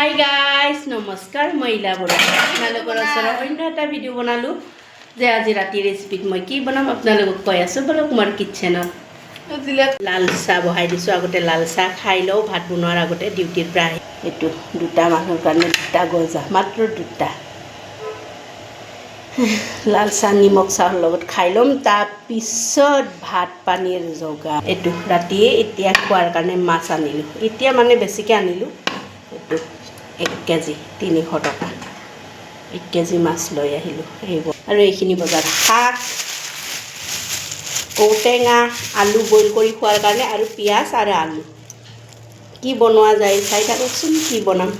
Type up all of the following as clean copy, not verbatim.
hi guys নমস্কাৰ মই ইলা বৰা আপোনালোকৰ ওচৰত অন্য এটা ভিডিঅ' বনালোঁ যে আজি ৰাতি ৰেচিপিত মই কি বনাম আপোনালোকক কৈ আছোঁ বলক মোৰ কিটচেনত লাল চাহ বহাই দিছোঁ আগতে লাল চাহ খাই লওঁ ভাত বনোৱাৰ আগতে ডিউটিৰ পৰা আহি এইটো দুটা মানুহৰ কাৰণে দুটা গজা মাত্ৰ দুটা লাল চাহ নিমখ চাহৰ লগত খাই ল'ম তাৰপিছত ভাত পানীৰ যোগাৰ এইটো ৰাতিয়ে এতিয়া খোৱাৰ কাৰণে মাছ আনিলোঁ এতিয়া মানে বেছিকৈ আনিলোঁ এইটো 1 কেজি 300 টকা 1 কেজি মাছ লৈ আহিলোঁ এইবোৰ আৰু এইখিনি বজাৰ শাক ঔটেঙা আলু বইল কৰি খোৱাৰ কাৰণে আৰু পিঁয়াজ আৰু আলু কি বনোৱা যায় চাই থাককচোন কি বনাম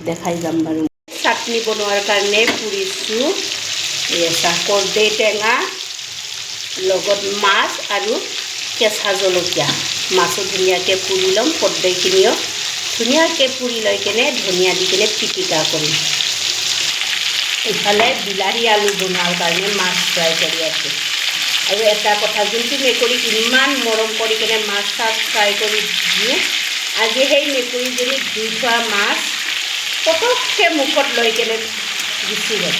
দেখাই যাম বাৰু চাটনি বনোৱাৰ কাৰণে পুৰিছোঁ এটা কৰ্দৈ টেঙা লগত মাছ আৰু কেঁচা জলকীয়া মাছো ধুনীয়াকৈ পুৰি ল'ম কৰ্দৈখিনিও ধুনীয়াকৈ পুৰি লৈ কেনে ধনিয়া দি কেনে পিটিকা কৰিম ইফালে বিলাহী আলু বনোৱাৰ কাৰণে মাছ ফ্ৰাই কৰি আছোঁ আৰু এটা কথা যোনটো মেকুৰীক ইমান মৰম কৰি কেনে মাছ চাছ ফ্ৰাই কৰি দিওঁ আজি সেই মেকুৰীজনী ধুই থোৱা মাছ পটককৈ মুখত লৈ কেনে গুচি গ'ল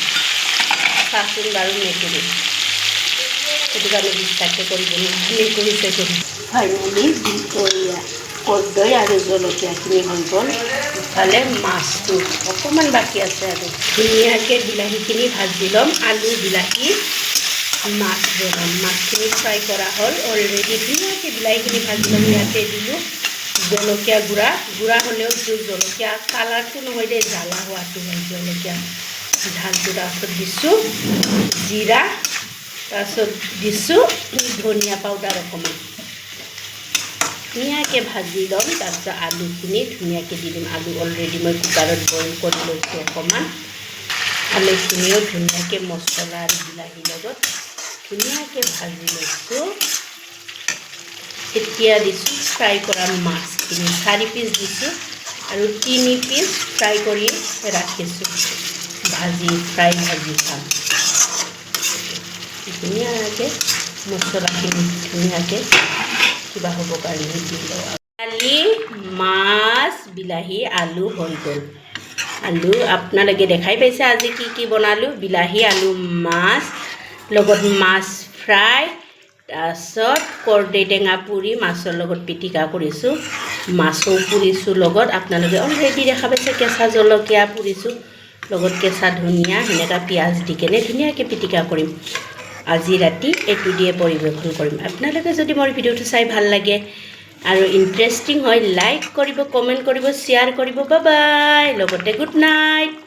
চাচোন বাৰু মেকুৰী সেইটো কাৰণে বিশ্বাসে কৰিব নোৱাৰে মেকুৰী চেকুৰী ফাইনেলি দুপৰীয়া কৰ্দৈ আৰু জলকীয়াখিনি হৈ গ'ল ইফালে মাছটো অকণমান বাকী আছে আৰু ধুনীয়াকৈ বিলাহীখিনি ভাজি ল'ম আলু বিলাহী মাছ বনাম মাছখিনি ফ্ৰাই কৰা হ'ল অলৰেডি ধুনীয়াকৈ বিলাহীখিনি ভাজি ল'ম ইয়াতে দিলোঁ জলকীয়া গুড়া হ'লেও জলকীয়া কালাৰটো নহয় দেই জ্বালা হোৱাটো হয় জলকীয়া ঢালটো তাৰপিছত দিছোঁ জিৰা তাৰপিছত দিছোঁ ধনিয়া পাউডাৰ অকণমান ধুনীয়াকৈ ভাজি ল'ম তাৰপিছত আলুখিনি ধুনীয়াকৈ দি দিম আলু অলৰেডি মই কুকাৰত বইল কৰি লৈছোঁ অকণমান আলুখিনিও ধুনীয়াকৈ মছলা আৰু বিলাহীৰ লগত ধুনীয়াকৈ ভাজি লৈছোঁ এতিয়া দিছোঁ ফ্ৰাই কৰা মাছখিনি 4 পিচ দিছোঁ আৰু 3 পিচ ফ্ৰাই কৰি ৰাখিছোঁ ফ্ৰাই ভাজি খাম ধুনীয়াকৈ মছলাখিনি ধুনীয়াকৈ কিবা হ'ব কাৰণে দি লওঁ দালি মাছ বিলাহী আলু হৈ গ'ল আলু আপোনালোকে দেখাই পাইছে আজি কি বনালোঁ বিলাহী আলু মাছ লগত মাছ ফ্ৰাই তাৰপিছত কৰ্দৈ টেঙা পুৰি মাছৰ লগত পিটিকা কৰিছোঁ মাছো পুৰিছোঁ লগত আপোনালোকে অলৰেডি দেখা পাইছে কেঁচা জলকীয়া পুৰিছোঁ লগত কেঁচা ধনিয়া সেনেকুৱা পিঁয়াজ দি কেনে ধুনীয়াকৈ পিটিকা কৰিম আজি ৰাতি এইটো দিয়ে পৰিৱেশন কৰিম আপোনালোকে যদি মোৰ ভিডিঅ'টো চাই ভাল লাগে আৰু ইণ্টাৰেষ্টিং হয় লাইক কৰিব কমেণ্ট কৰিব শ্বেয়াৰ কৰিব বাই বাই লগতে গুড নাইট